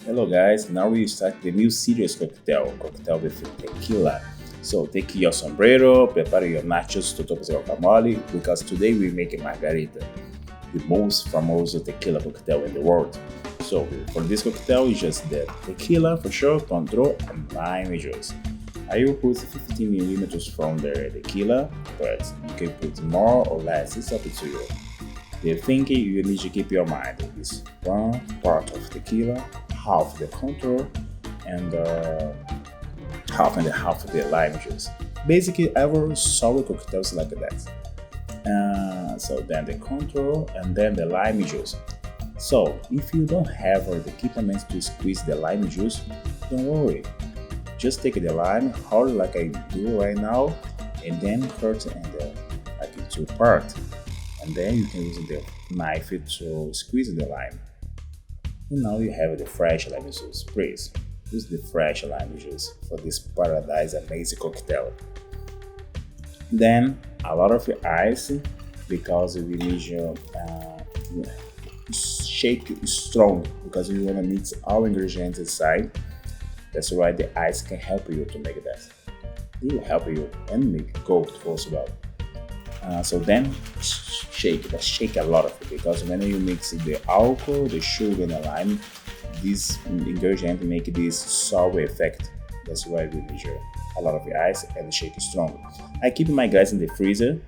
Hello guys, now we start the new series cocktail with tequila. So take your sombrero, prepare your nachos to top your guacamole because today we make a margarita, the most famous tequila cocktail in the world. So for this cocktail, it's just the tequila for sure, control and lime juice. I will put 15 millimeters from the tequila, but you can put more or less, it's up to you. The thing you need to keep your mind is one part of tequila, half the contour, and half of the lime juice. Basically, our sour cocktails like that. So then the contour and then the lime juice. So if you don't have the equipment to squeeze the lime juice, don't worry. Just take the lime, hold like I do right now, and then cut like in two parts. And then you can use the knife to squeeze the lime. And now you have the fresh lime juice. Please use the fresh lime juice for this paradise amazing cocktail. Then a lot of ice because we need your shake strong because we want to mix all ingredients inside. That's why the ice can help you to make that. It will help you and make gold as well. So then shake, but shake a lot of it because when you mix the alcohol, the sugar, and the lime, this ingredient make this sour effect. That's why we measure a lot of the ice and shake it strong. I keep my glass in the freezer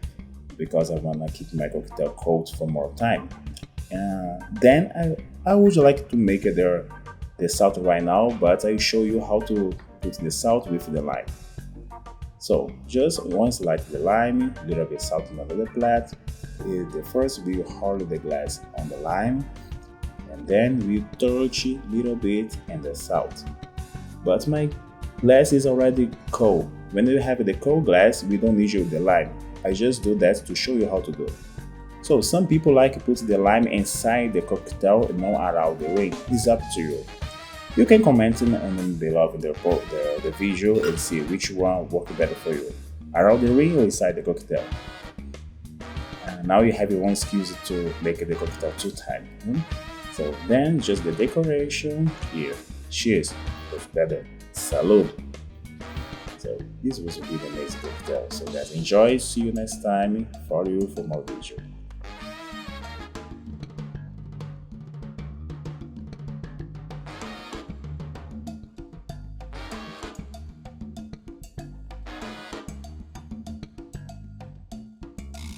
because I wanna keep my cocktail cold for more time. Then I would like to make the salt right now, but I show you how to put the salt with the lime. So just one slice the lime, little bit salt in another plate. The first we hold the glass on the lime, and then we touch a little bit and the salt. But my glass is already cold. When you have the cold glass, we don't need the lime. I just do that to show you how to do. So some people like to put the lime inside the cocktail and not around the ring. It's up to you. You can comment in below the video and see which one works better for you. Around the ring or inside the cocktail. Now you have your own skills to make the cocktail two times. So then just the decoration here. Cheers. It's better. Salud. So this was a really amazing cocktail. So guys enjoy. See you next time for more video.